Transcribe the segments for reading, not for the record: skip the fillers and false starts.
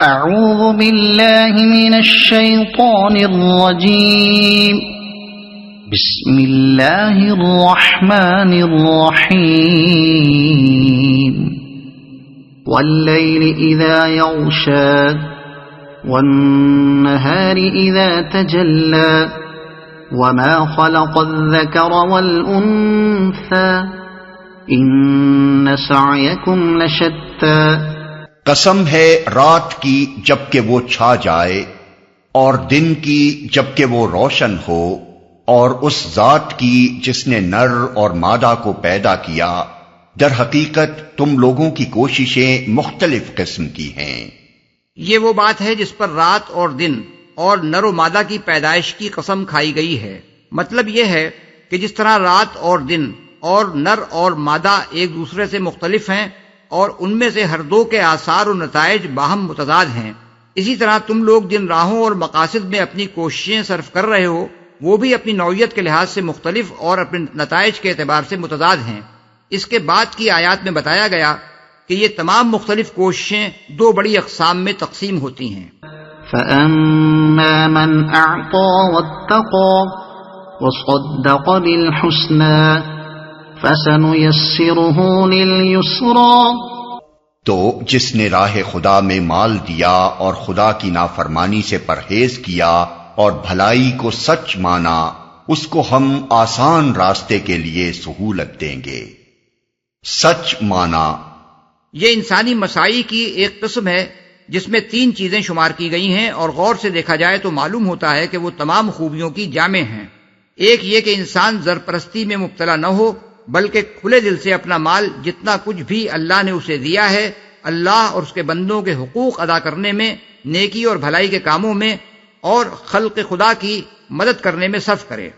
اعوذ باللہ من الشیطان الرجیم بسم اللہ الرحمن الرحیم واللیل اذا یغشی والنہار اذا تجلی وما خلق الذکر والانثى ان سعیکم لشتی۔ قسم ہے رات کی جبکہ وہ چھا جائے اور دن کی جبکہ وہ روشن ہو، اور اس ذات کی جس نے نر اور مادہ کو پیدا کیا، در حقیقت تم لوگوں کی کوششیں مختلف قسم کی ہیں۔ یہ وہ بات ہے جس پر رات اور دن اور نر و مادہ کی پیدائش کی قسم کھائی گئی ہے۔ مطلب یہ ہے کہ جس طرح رات اور دن اور نر اور مادہ ایک دوسرے سے مختلف ہیں اور ان میں سے ہر دو کے آثار و نتائج باہم متضاد ہیں، اسی طرح تم لوگ جن راہوں اور مقاصد میں اپنی کوششیں صرف کر رہے ہو وہ بھی اپنی نوعیت کے لحاظ سے مختلف اور اپنے نتائج کے اعتبار سے متضاد ہیں۔ اس کے بعد کی آیات میں بتایا گیا کہ یہ تمام مختلف کوششیں دو بڑی اقسام میں تقسیم ہوتی ہیں۔ فَأَمَّا مَنْ أَعْطَى وَاتَّقَى وَصَدَّقَ بِالْحُسْنَى فَسَنُيَسِّرُهُ لِلْيُسْرَى۔ تو جس نے راہ خدا میں مال دیا اور خدا کی نافرمانی سے پرہیز کیا اور بھلائی کو سچ مانا، اس کو ہم آسان راستے کے لیے سہولت دیں گے۔ سچ مانا یہ انسانی مساعی کی ایک قسم ہے جس میں تین چیزیں شمار کی گئی ہیں، اور غور سے دیکھا جائے تو معلوم ہوتا ہے کہ وہ تمام خوبیوں کی جامع ہیں۔ ایک یہ کہ انسان زرپرستی میں مبتلا نہ ہو، بلکہ کھلے دل سے اپنا مال جتنا کچھ بھی اللہ نے اسے دیا ہے اللہ اور اس کے بندوں کے حقوق ادا کرنے میں، نیکی اور بھلائی کے کاموں میں اور خلق خدا کی مدد کرنے میں صرف کرے۔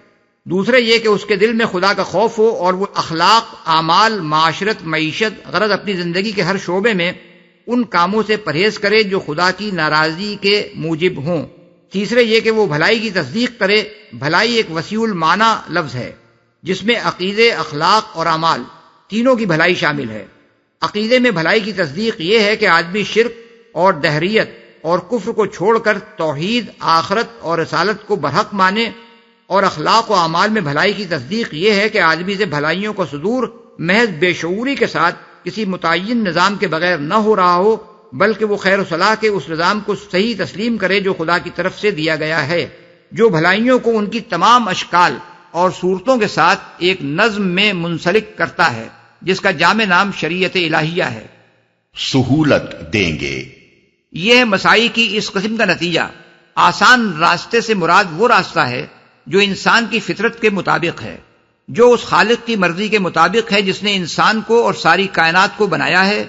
دوسرے یہ کہ اس کے دل میں خدا کا خوف ہو اور وہ اخلاق، اعمال، معاشرت، معیشت، غرض اپنی زندگی کے ہر شعبے میں ان کاموں سے پرہیز کرے جو خدا کی ناراضی کے موجب ہوں۔ تیسرے یہ کہ وہ بھلائی کی تصدیق کرے۔ بھلائی ایک وسیع المعنی لفظ ہے جس میں عقیدے، اخلاق اور اعمال تینوں کی بھلائی شامل ہے۔ عقیدے میں بھلائی کی تصدیق یہ ہے کہ آدمی شرک اور دہریت اور کفر کو چھوڑ کر توحید، آخرت اور رسالت کو برحق مانے، اور اخلاق و اعمال میں بھلائی کی تصدیق یہ ہے کہ آدمی سے بھلائیوں کا صدور محض بے شعوری کے ساتھ کسی متعین نظام کے بغیر نہ ہو رہا ہو، بلکہ وہ خیر و صلاح کے اس نظام کو صحیح تسلیم کرے جو خدا کی طرف سے دیا گیا ہے، جو بھلائیوں کو ان کی تمام اشکال اور صورتوں کے ساتھ ایک نظم میں منسلک کرتا ہے جس کا جامع نام شریعت الہیہ ہے۔ سہولت دیں گے یہ ہے مساعی کی اس قسم کا نتیجہ۔ آسان راستے سے مراد وہ راستہ ہے جو انسان کی فطرت کے مطابق ہے، جو اس خالق کی مرضی کے مطابق ہے جس نے انسان کو اور ساری کائنات کو بنایا ہے،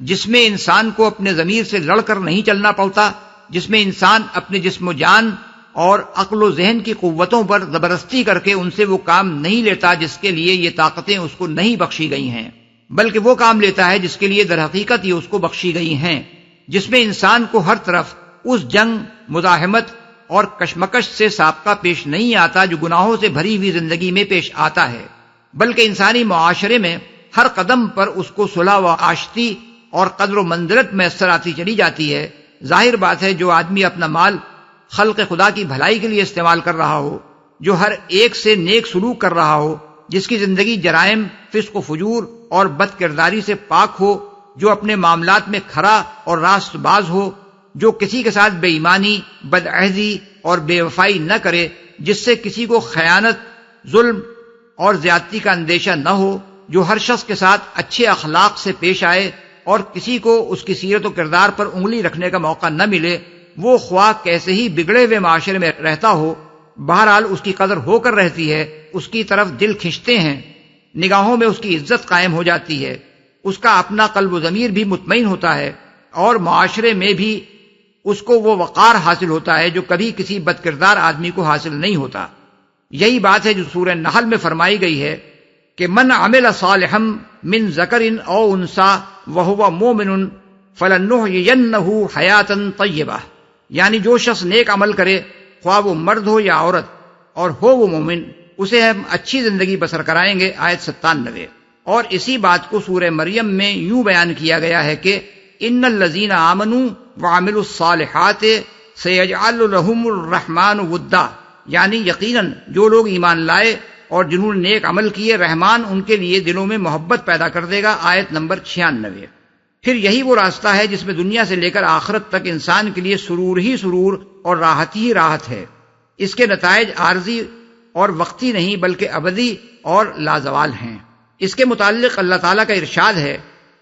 جس میں انسان کو اپنے ضمیر سے لڑ کر نہیں چلنا پڑتا، جس میں انسان اپنے جسم و جان اور عقل و ذہن کی قوتوں پر زبردستی کر کے ان سے وہ کام نہیں لیتا جس کے لیے یہ طاقتیں اس کو نہیں بخشی گئی ہیں، بلکہ وہ کام لیتا ہے جس کے لیے در حقیقت یہ اس کو بخشی گئی ہیں، جس میں انسان کو ہر طرف اس جنگ، مزاحمت اور کشمکش سے سابقہ پیش نہیں آتا جو گناہوں سے بھری ہوئی زندگی میں پیش آتا ہے، بلکہ انسانی معاشرے میں ہر قدم پر اس کو صلح و آشتی اور قدر و منزلت میسر آتی چلی جاتی ہے۔ ظاہر بات ہے جو آدمی اپنا مال خلق خدا کی بھلائی کے لیے استعمال کر رہا ہو، جو ہر ایک سے نیک سلوک کر رہا ہو، جس کی زندگی جرائم، فسق و فجور اور بد کرداری سے پاک ہو، جو اپنے معاملات میں کھرا اور راست باز ہو، جو کسی کے ساتھ بے ایمانی، بدعہدی اور بے وفائی نہ کرے، جس سے کسی کو خیانت، ظلم اور زیادتی کا اندیشہ نہ ہو، جو ہر شخص کے ساتھ اچھے اخلاق سے پیش آئے اور کسی کو اس کی سیرت و کردار پر انگلی رکھنے کا موقع نہ ملے، وہ خواہ کیسے ہی بگڑے ہوئے معاشرے میں رہتا ہو، بہرحال اس کی قدر ہو کر رہتی ہے، اس کی طرف دل کھنچتے ہیں، نگاہوں میں اس کی عزت قائم ہو جاتی ہے، اس کا اپنا قلب و ضمیر بھی مطمئن ہوتا ہے، اور معاشرے میں بھی اس کو وہ وقار حاصل ہوتا ہے جو کبھی کسی بد کردار آدمی کو حاصل نہیں ہوتا۔ یہی بات ہے جو سورہ نحل میں فرمائی گئی ہے کہ من عمل صالحا من ذکر او انثی وہو مومن فلنحیینہ حیاتا طیبہ، یعنی جو شخص نیک عمل کرے، خواہ وہ مرد ہو یا عورت، اور ہو وہ مومن، اسے ہم اچھی زندگی بسر کرائیں گے۔ آیت 97۔ اور اسی بات کو سورہ مریم میں یوں بیان کیا گیا ہے کہ ان الذین آمنوا وعملوا الصالحات سیجعل لهم الرحمن ودا، یعنی یقیناً جو لوگ ایمان لائے اور جنہوں نے نیک عمل کیے، رحمان ان کے لیے دلوں میں محبت پیدا کر دے گا۔ آیت نمبر 96۔ پھر یہی وہ راستہ ہے جس میں دنیا سے لے کر آخرت تک انسان کے لیے سرور ہی سرور اور راحت ہی راحت ہے۔ اس کے نتائج عارضی اور وقتی نہیں بلکہ ابدی اور لازوال ہیں۔ اس کے متعلق اللہ تعالیٰ کا ارشاد ہے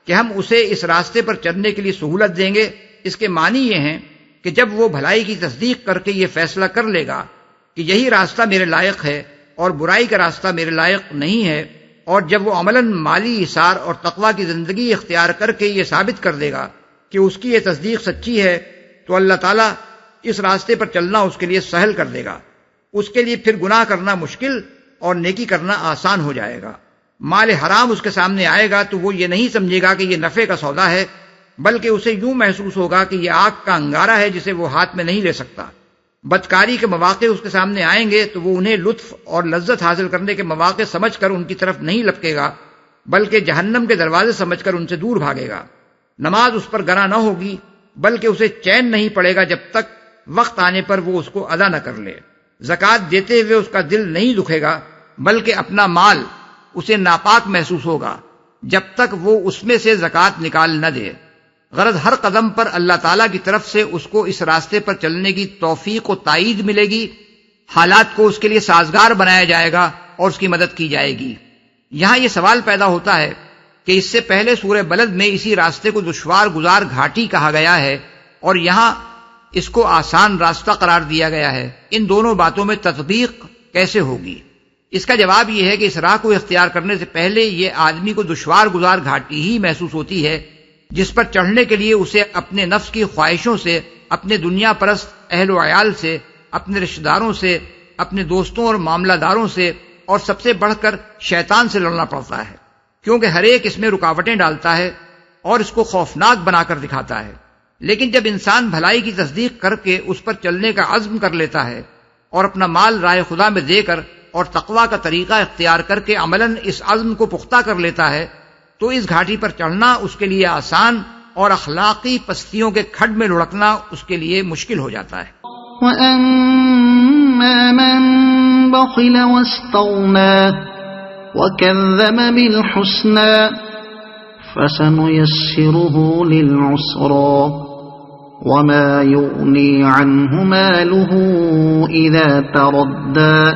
کہ ہم اسے اس راستے پر چلنے کے لیے سہولت دیں گے۔ اس کے معنی یہ ہیں کہ جب وہ بھلائی کی تصدیق کر کے یہ فیصلہ کر لے گا کہ یہی راستہ میرے لائق ہے اور برائی کا راستہ میرے لائق نہیں ہے، اور جب وہ عملاً مالی اثار اور تقوی کی زندگی اختیار کر کے یہ ثابت کر دے گا کہ اس کی یہ تصدیق سچی ہے، تو اللہ تعالیٰ اس راستے پر چلنا اس کے لیے سہل کر دے گا۔ اس کے لیے پھر گناہ کرنا مشکل اور نیکی کرنا آسان ہو جائے گا۔ مال حرام اس کے سامنے آئے گا تو وہ یہ نہیں سمجھے گا کہ یہ نفع کا سودا ہے، بلکہ اسے یوں محسوس ہوگا کہ یہ آگ کا انگارہ ہے جسے وہ ہاتھ میں نہیں لے سکتا۔ بدکاری کے مواقع اس کے سامنے آئیں گے تو وہ انہیں لطف اور لذت حاصل کرنے کے مواقع سمجھ کر ان کی طرف نہیں لپکے گا، بلکہ جہنم کے دروازے سمجھ کر ان سے دور بھاگے گا۔ نماز اس پر گراں نہ ہوگی، بلکہ اسے چین نہیں پڑے گا جب تک وقت آنے پر وہ اس کو ادا نہ کر لے۔ زکوٰۃ دیتے ہوئے اس کا دل نہیں دکھے گا، بلکہ اپنا مال اسے ناپاک محسوس ہوگا جب تک وہ اس میں سے زکوٰۃ نکال نہ دے۔ غرض ہر قدم پر اللہ تعالیٰ کی طرف سے اس کو اس راستے پر چلنے کی توفیق و تائید ملے گی، حالات کو اس کے لیے سازگار بنایا جائے گا اور اس کی مدد کی جائے گی۔ یہاں یہ سوال پیدا ہوتا ہے کہ اس سے پہلے سورہ بلد میں اسی راستے کو دشوار گزار گھاٹی کہا گیا ہے اور یہاں اس کو آسان راستہ قرار دیا گیا ہے۔ ان دونوں باتوں میں تطبیق کیسے ہوگی؟ اس کا جواب یہ ہے کہ اس راہ کو اختیار کرنے سے پہلے یہ آدمی کو دشوار گزار گھاٹی ہی محسوس ہوتی ہے، جس پر چڑھنے کے لیے اسے اپنے نفس کی خواہشوں سے، اپنے دنیا پرست اہل و عیال سے، اپنے رشتہ داروں سے، اپنے دوستوں اور معاملہ داروں سے، اور سب سے بڑھ کر شیطان سے لڑنا پڑتا ہے، کیونکہ ہر ایک اس میں رکاوٹیں ڈالتا ہے اور اس کو خوفناک بنا کر دکھاتا ہے۔ لیکن جب انسان بھلائی کی تصدیق کر کے اس پر چلنے کا عزم کر لیتا ہے اور اپنا مال راہ خدا میں دے کر اور تقوی کا طریقہ اختیار کر کے عملاً اس عزم کو پختہ کر لیتا ہے، تو اس گھاٹی پر چڑھنا اس کے لیے آسان اور اخلاقی پستیوں کے کھڈ میں لڑکنا اس کے لیے مشکل ہو جاتا ہے۔ وَأَمَّا مَن بَخِلَ وَاسْتَغْنَىٰ وَكَذَّبَ بِالْحُسْنَىٰ فَسَنُيَسِّرُهُ لِلْعُسْرَىٰ وَمَا يُغْنِي عَنْهُ مَالُهُ إِذَا تَرَدَّىٰ۔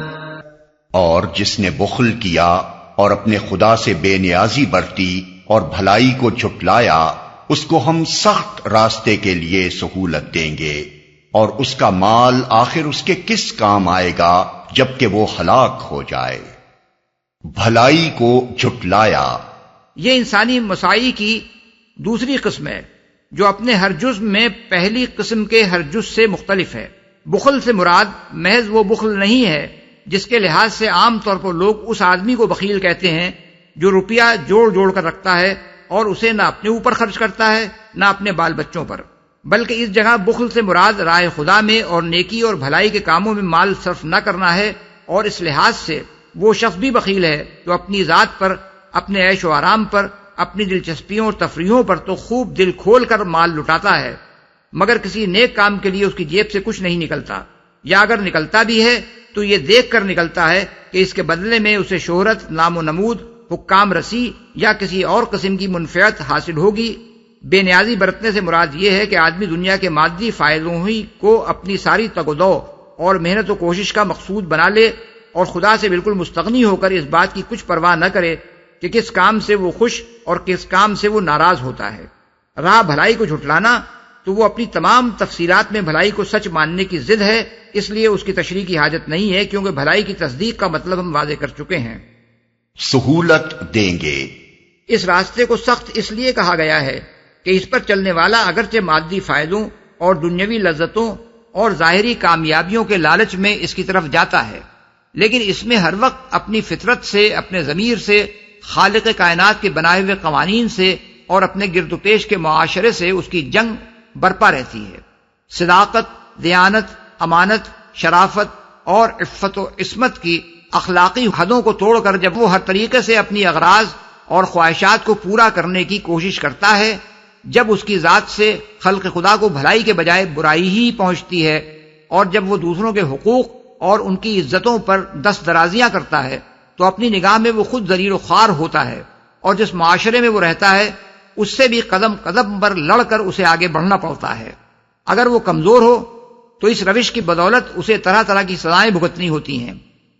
اور جس نے بخل کیا اور اپنے خدا سے بے نیازی برتی اور بھلائی کو جھٹلایا، اس کو ہم سخت راستے کے لیے سہولت دیں گے، اور اس کا مال آخر اس کے کس کام آئے گا جبکہ وہ ہلاک ہو جائے۔ بھلائی کو جھٹلایا، یہ انسانی مساعی کی دوسری قسم ہے جو اپنے ہر جزء میں پہلی قسم کے ہر جزء سے مختلف ہے۔ بخل سے مراد محض وہ بخل نہیں ہے جس کے لحاظ سے عام طور پر لوگ اس آدمی کو بخیل کہتے ہیں جو روپیہ جوڑ جوڑ کر رکھتا ہے اور اسے نہ اپنے اوپر خرچ کرتا ہے نہ اپنے بال بچوں پر، بلکہ اس جگہ بخل سے مراد راہ خدا میں اور نیکی اور بھلائی کے کاموں میں مال صرف نہ کرنا ہے، اور اس لحاظ سے وہ شخص بھی بخیل ہے جو اپنی ذات پر، اپنے عیش و آرام پر، اپنی دلچسپیوں اور تفریحوں پر تو خوب دل کھول کر مال لٹاتا ہے، مگر کسی نیک کام کے لیے اس کی جیب سے کچھ نہیں نکلتا، یا اگر نکلتا بھی ہے تو یہ دیکھ کر نکلتا ہے کہ اس کے بدلے میں اسے شہرت، نام و نمود، حکام رسی یا کسی اور قسم کی منفعت حاصل ہوگی۔ بے نیازی برتنے سے مراد یہ ہے کہ آدمی دنیا کے مادی فائدوں ہی کو اپنی ساری تگ و دو اور محنت و کوشش کا مقصود بنا لے اور خدا سے بالکل مستغنی ہو کر اس بات کی کچھ پرواہ نہ کرے کہ کس کام سے وہ خوش اور کس کام سے وہ ناراض ہوتا ہے۔ راہ بھلائی کو جھٹلانا تو وہ اپنی تمام تفصیلات میں بھلائی کو سچ ماننے کی ضد ہے، اس لیے اس کی تشریح کی حاجت نہیں ہے، کیونکہ بھلائی کی تصدیق کا مطلب ہم واضح کر چکے ہیں۔ سہولت دیں گے، اس راستے کو سخت اس لیے کہا گیا ہے کہ اس پر چلنے والا اگرچہ مادی فائدوں اور دنیاوی لذتوں اور ظاہری کامیابیوں کے لالچ میں اس کی طرف جاتا ہے، لیکن اس میں ہر وقت اپنی فطرت سے، اپنے ضمیر سے، خالق کائنات کے بنائے ہوئے قوانین سے اور اپنے گرد و پیش کے معاشرے سے اس کی جنگ برپا رہتی ہے۔ صداقت، دیانت، امانت، شرافت اور عفت و عصمت کی اخلاقی حدوں کو توڑ کر جب وہ ہر طریقے سے اپنی اغراض اور خواہشات کو پورا کرنے کی کوشش کرتا ہے جب اس کی ذات سے خلق خدا کو بھلائی کے بجائے برائی ہی پہنچتی ہے، اور جب وہ دوسروں کے حقوق اور ان کی عزتوں پر دست درازیاں کرتا ہے تو اپنی نگاہ میں وہ خود ذلیل و خوار ہوتا ہے، اور جس معاشرے میں وہ رہتا ہے اس سے بھی قدم قدم پر لڑ کر اسے آگے بڑھنا پڑتا ہے۔ اگر وہ کمزور ہو تو اس روش کی بدولت اسے طرح طرح کی سزائیں بھگتنی ہوتی ہیں،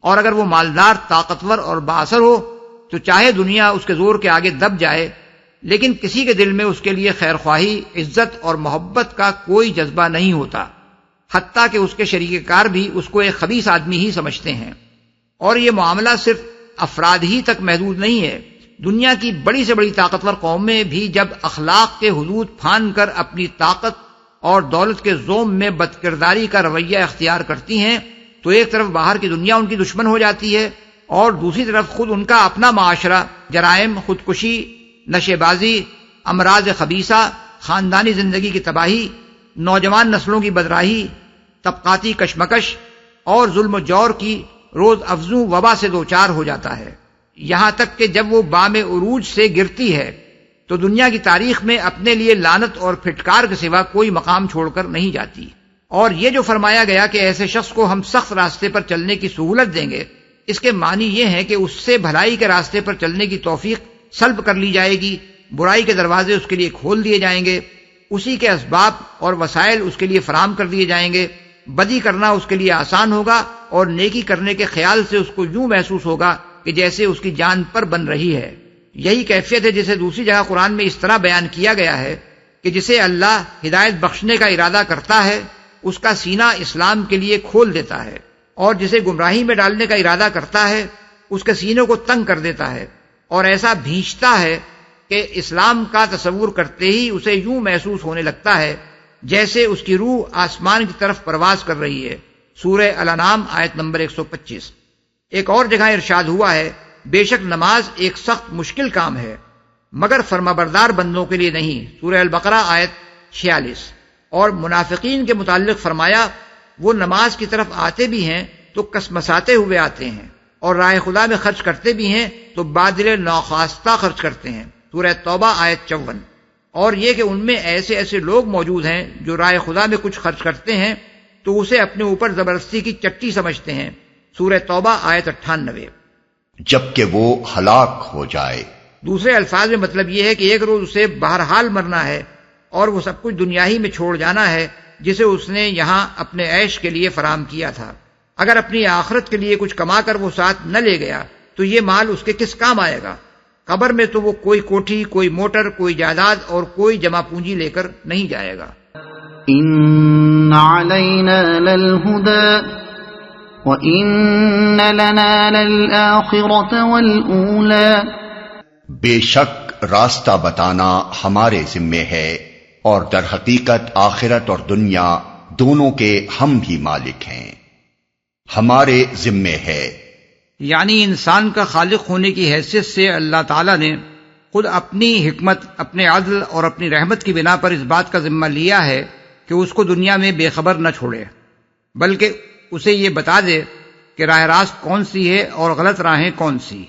اور اگر وہ مالدار، طاقتور اور بااثر ہو تو چاہے دنیا اس کے زور کے آگے دب جائے، لیکن کسی کے دل میں اس کے لیے خیر خواہی، عزت اور محبت کا کوئی جذبہ نہیں ہوتا، حتیٰ کہ اس کے شریک کار بھی اس کو ایک خبیث آدمی ہی سمجھتے ہیں۔ اور یہ معاملہ صرف افراد ہی تک محدود نہیں ہے، دنیا کی بڑی سے بڑی طاقتور قومیں بھی جب اخلاق کے حدود پھان کر اپنی طاقت اور دولت کے زوم میں بدکرداری کا رویہ اختیار کرتی ہیں تو ایک طرف باہر کی دنیا ان کی دشمن ہو جاتی ہے، اور دوسری طرف خود ان کا اپنا معاشرہ جرائم، خودکشی، نشے بازی، امراض خبیثہ، خاندانی زندگی کی تباہی، نوجوان نسلوں کی بدراہی، طبقاتی کشمکش اور ظلم و جور کی روز افزوں وبا سے دوچار ہو جاتا ہے، یہاں تک کہ جب وہ بام عروج سے گرتی ہے تو دنیا کی تاریخ میں اپنے لیے لعنت اور پھٹکار کے سوا کوئی مقام چھوڑ کر نہیں جاتی۔ اور یہ جو فرمایا گیا کہ ایسے شخص کو ہم سخت راستے پر چلنے کی سہولت دیں گے، اس کے معنی یہ ہے کہ اس سے بھلائی کے راستے پر چلنے کی توفیق سلب کر لی جائے گی، برائی کے دروازے اس کے لیے کھول دیے جائیں گے، اسی کے اسباب اور وسائل اس کے لیے فراہم کر دیے جائیں گے، بدی کرنا اس کے لیے آسان ہوگا، اور نیکی کرنے کے خیال سے اس کو یوں محسوس ہوگا کہ جیسے اس کی جان پر بن رہی ہے۔ یہی کیفیت ہے جسے دوسری جگہ قرآن میں اس طرح بیان کیا گیا ہے کہ جسے اللہ ہدایت بخشنے کا ارادہ کرتا ہے اس کا سینہ اسلام کے لیے کھول دیتا ہے، اور جسے گمراہی میں ڈالنے کا ارادہ کرتا ہے اس کے سینے کو تنگ کر دیتا ہے، اور ایسا بھینچتا ہے کہ اسلام کا تصور کرتے ہی اسے یوں محسوس ہونے لگتا ہے جیسے اس کی روح آسمان کی طرف پرواز کر رہی ہے۔ سورہ الانعام آیت نمبر 125۔ ایک اور جگہ ارشاد ہوا ہے، بے شک نماز ایک سخت مشکل کام ہے مگر فرمانبردار بندوں کے لیے نہیں۔ سورہ البقرہ آیت 46۔ اور منافقین کے متعلق فرمایا، وہ نماز کی طرف آتے بھی ہیں تو کسمساتے ہوئے آتے ہیں، اور راہ خدا میں خرچ کرتے بھی ہیں تو بادل ناخواستہ خرچ کرتے ہیں۔ سورہ توبہ آیت 54۔ اور یہ کہ ان میں ایسے ایسے لوگ موجود ہیں جو راہ خدا میں کچھ خرچ کرتے ہیں تو اسے اپنے اوپر زبردستی کی چٹی سمجھتے ہیں۔ سورہ توبہ آیت 98۔ جبکہ وہ ہلاک ہو جائے۔ دوسرے الفاظ میں مطلب یہ ہے کہ ایک روز اسے بہرحال مرنا ہے، اور وہ سب کچھ دنیا ہی میں چھوڑ جانا ہے جسے اس نے یہاں اپنے عیش کے لیے فراہم کیا تھا۔ اگر اپنی آخرت کے لیے کچھ کما کر وہ ساتھ نہ لے گیا تو یہ مال اس کے کس کام آئے گا؟ قبر میں تو وہ کوئی کوٹھی، کوئی موٹر، کوئی جائیداد اور کوئی جمع پونجی لے کر نہیں جائے گا۔ إن علينا للهدى وإن لنا للآخرة والأولى۔ بے شک راستہ بتانا ہمارے ذمے ہے، اور در حقیقت آخرت اور دنیا دونوں کے ہم ہی مالک ہیں، ہمارے ذمے ہے۔ یعنی انسان کا خالق ہونے کی حیثیت سے اللہ تعالیٰ نے خود اپنی حکمت، اپنے عدل اور اپنی رحمت کی بنا پر اس بات کا ذمہ لیا ہے کہ اس کو دنیا میں بے خبر نہ چھوڑے، بلکہ اسے یہ بتا دے کہ راہ راست کون سی ہے اور غلط راہیں کون سی،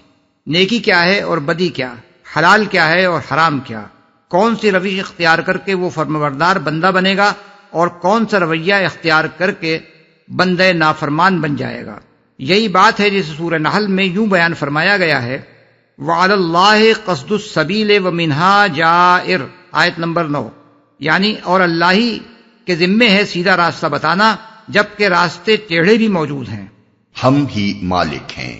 نیکی کیا ہے اور بدی کیا، حلال کیا ہے اور حرام کیا، کون سی روش اختیار کر کے وہ فرمانبردار بندہ بنے گا اور کون سا رویہ اختیار کر کے بندہ نافرمان بن جائے گا۔ یہی بات ہے جسے سورہ نحل میں یوں بیان فرمایا گیا ہے، وَعَلَى اللَّهِ قَصْدُ السَّبِيلِ وَمِنْهَا جَائِرٌ آیت نمبر 9، یعنی اور اللہ ہی کے ذمے ہے سیدھا راستہ بتانا جبکہ راستے ٹیڑھے بھی موجود ہیں، ہم ہی مالک ہیں۔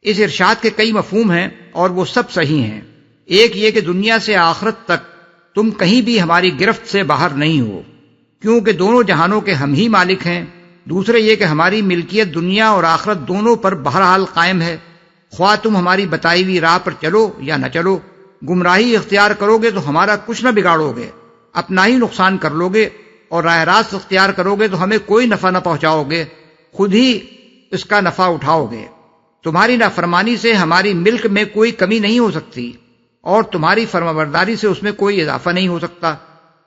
اس ارشاد کے کئی مفہوم ہیں اور وہ سب صحیح ہیں۔ ایک یہ کہ دنیا سے آخرت تک تم کہیں بھی ہماری گرفت سے باہر نہیں ہو، کیونکہ دونوں جہانوں کے ہم ہی مالک ہیں۔ دوسرے یہ کہ ہماری ملکیت دنیا اور آخرت دونوں پر بہرحال قائم ہے، خواہ تم ہماری بتائی ہوئی راہ پر چلو یا نہ چلو۔ گمراہی اختیار کرو گے تو ہمارا کچھ نہ بگاڑو گے، اپنا ہی نقصان کر لو گے، اور راہ راست اختیار کرو گے تو ہمیں کوئی نفع نہ پہنچاؤ گے، خود ہی اس کا نفع اٹھاؤ گے۔ تمہاری نافرمانی سے ہماری ملک میں کوئی کمی نہیں ہو سکتی، اور تمہاری فرمانبرداری سے اس میں کوئی اضافہ نہیں ہو سکتا۔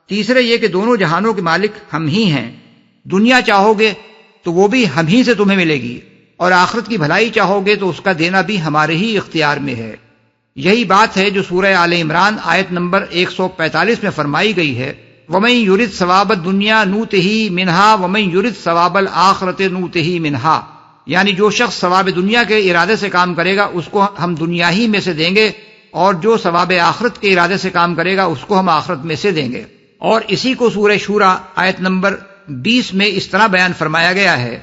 تیسرے یہ کہ دونوں جہانوں کے مالک ہم ہی ہیں، دنیا چاہو گے تو وہ بھی ہم ہی سے تمہیں ملے گی، اور آخرت کی بھلائی چاہو گے تو اس کا دینا بھی ہمارے ہی اختیار میں ہے۔ یہی بات ہے جو سورہ آل عمران آیت نمبر 145 میں فرمائی گئی ہے، وَمَن يُرِدْ ثَوَابَ الدُّنْيَا نُؤْتِهِ مِنْهَا وَمَن يُرِدْ ثَوَابَ الْآخِرَةِ نُؤْتِهِ مِنْهَا، یعنی جو شخص ثواب دنیا کے ارادے سے کام کرے گا اس کو ہم دنیا ہی میں سے دیں گے، اور جو ثواب آخرت کے ارادے سے کام کرے گا اس کو ہم آخرت میں سے دیں گے۔ اور اسی کو سورہ شورى آیت نمبر 20 میں اس طرح بیان فرمایا گیا ہے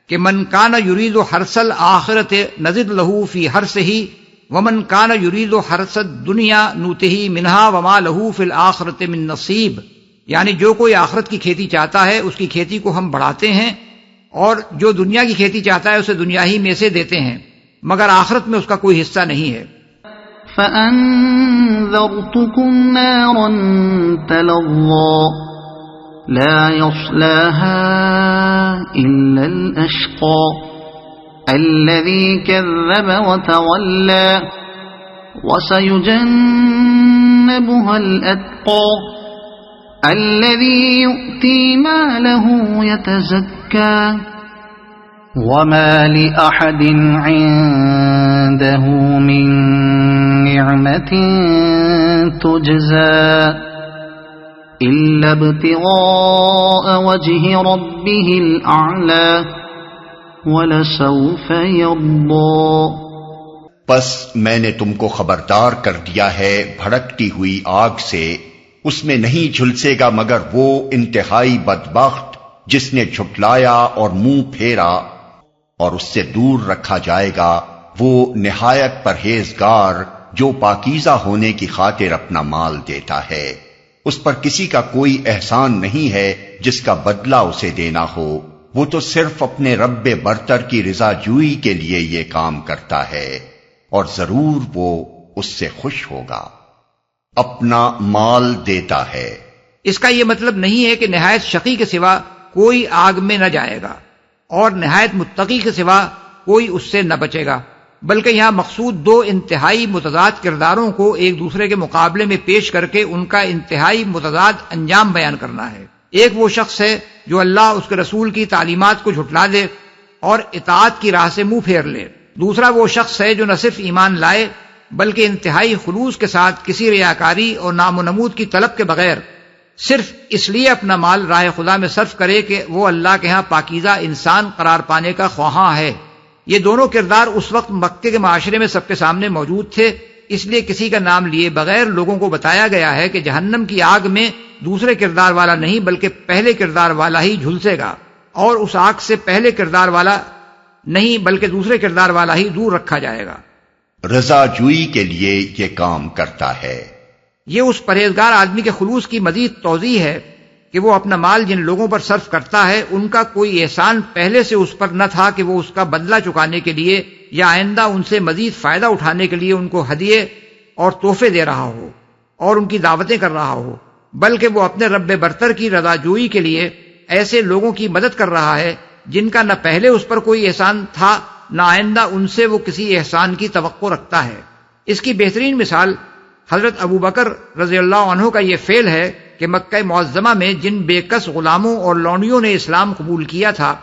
کہ من کان یرید حرث الآخرۃ نزد له فی حرثہ ومن کان یرید حرث الدنیا نؤتہ منہا وما له فی الآخرۃ من نصیب، یعنی جو کوئی آخرت کی کھیتی چاہتا ہے اس کی کھیتی کو ہم بڑھاتے ہیں، اور جو دنیا کی کھیتی چاہتا ہے اسے دنیا ہی میں سے دیتے ہیں، مگر آخرت میں اس کا کوئی حصہ نہیں ہے۔ فأنذرتكم نارا تلظى لا يصلاها إلا الأشقى الذي كذب وتولى وسيجنبها الأتقى الذي يؤتي ماله يتزكى وما لأحد عنده من نعمة تجزى إلا ابتغاء وجه ربه الأعلى وَلَسَوْفَ يَرْضَىٰ۔ پس میں نے تم کو خبردار کر دیا ہے بھڑکتی ہوئی آگ سے، اس میں نہیں جھلسے گا مگر وہ انتہائی بدبخت جس نے جھٹلایا اور منہ پھیرا، اور اس سے دور رکھا جائے گا وہ نہایت پرہیزگار جو پاکیزہ ہونے کی خاطر اپنا مال دیتا ہے، اس پر کسی کا کوئی احسان نہیں ہے جس کا بدلہ اسے دینا ہو، وہ تو صرف اپنے رب برتر کی رضا جوئی کے لیے یہ کام کرتا ہے، اور ضرور وہ اس سے خوش ہوگا۔ اپنا مال دیتا ہے، اس کا یہ مطلب نہیں ہے کہ نہایت شقی کے سوا کوئی آگ میں نہ جائے گا اور نہایت متقی کے سوا کوئی اس سے نہ بچے گا، بلکہ یہاں مقصود دو انتہائی متضاد کرداروں کو ایک دوسرے کے مقابلے میں پیش کر کے ان کا انتہائی متضاد انجام بیان کرنا ہے۔ ایک وہ شخص ہے جو اللہ اس کے رسول کی تعلیمات کو جھٹلا دے اور اطاعت کی راہ سے منہ پھیر لے، دوسرا وہ شخص ہے جو نہ صرف ایمان لائے بلکہ انتہائی خلوص کے ساتھ کسی ریاکاری اور نام و نمود کی طلب کے بغیر صرف اس لیے اپنا مال راہ خدا میں صرف کرے کہ وہ اللہ کے ہاں پاکیزہ انسان قرار پانے کا خواہاں ہے۔ یہ دونوں کردار اس وقت مکے کے معاشرے میں سب کے سامنے موجود تھے، اس لیے کسی کا نام لیے بغیر لوگوں کو بتایا گیا ہے کہ جہنم کی آگ میں دوسرے کردار والا نہیں بلکہ پہلے کردار والا ہی جھلسے گا، اور اس آگ سے پہلے کردار والا نہیں بلکہ دوسرے کردار والا ہی دور رکھا جائے گا۔ رضا جوئی کے لیے یہ کام کرتا ہے۔ یہ اس پرہیزگار آدمی کے خلوص کی مزید توضیح ہے کہ وہ اپنا مال جن لوگوں پر صرف کرتا ہے ان کا کوئی احسان پہلے سے اس پر نہ تھا کہ وہ اس کا بدلہ چکانے کے لیے یا آئندہ ان سے مزید فائدہ اٹھانے کے لیے ان کو ہدیے اور تحفے دے رہا ہو اور ان کی دعوتیں کر رہا ہو، بلکہ وہ اپنے رب برتر کی رضا جوئی کے لیے ایسے لوگوں کی مدد کر رہا ہے جن کا نہ پہلے اس پر کوئی احسان تھا نہ آئندہ ان سے وہ کسی احسان کی توقع رکھتا ہے۔ اس کی بہترین مثال حضرت ابو بکر رضی اللہ عنہ کا یہ فعل ہے کہ مکہ معظمہ میں جن بے کس غلاموں اور لونڈیوں نے اسلام قبول کیا تھا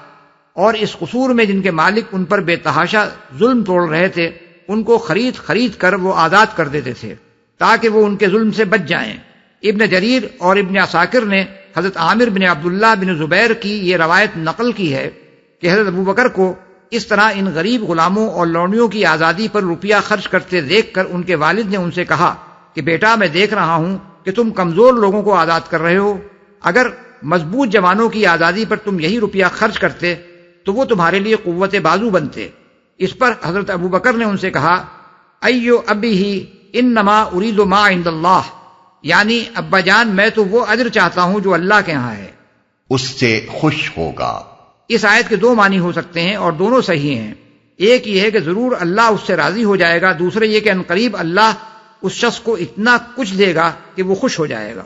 اور اس قصور میں جن کے مالک ان پر بے تحاشا ظلم توڑ رہے تھے، ان کو خرید کر وہ آزاد کر دیتے تھے تاکہ وہ ان کے ظلم سے بچ جائیں۔ ابن جریر اور ابن عساکر نے حضرت عامر بن عبداللہ بن زبیر کی یہ روایت نقل کی ہے کہ حضرت ابو بکر کو اس طرح ان غریب غلاموں اور لونڈیوں کی آزادی پر روپیہ خرچ کرتے دیکھ کر ان کے والد نے ان سے کہا کہ بیٹا میں دیکھ رہا ہوں کہ تم کمزور لوگوں کو آزاد کر رہے ہو، اگر مضبوط جوانوں کی آزادی پر تم یہی روپیہ خرچ کرتے تو وہ تمہارے لیے قوت بازو بنتے۔ اس پر حضرت ابو بکر نے ان سے کہا ایو ابی ہی انما ارید ما عند اللہ، یعنی ابا جان میں تو وہ اجر چاہتا ہوں جو اللہ کے ہاں ہے، اس سے خوش ہوگا۔ اس آیت کے دو معنی ہو سکتے ہیں اور دونوں صحیح ہیں۔ ایک یہ ہے کہ ضرور اللہ اس سے راضی ہو جائے گا، دوسرے یہ کہ عنقریب اللہ اس شخص کو اتنا کچھ دے گا کہ وہ خوش ہو جائے گا۔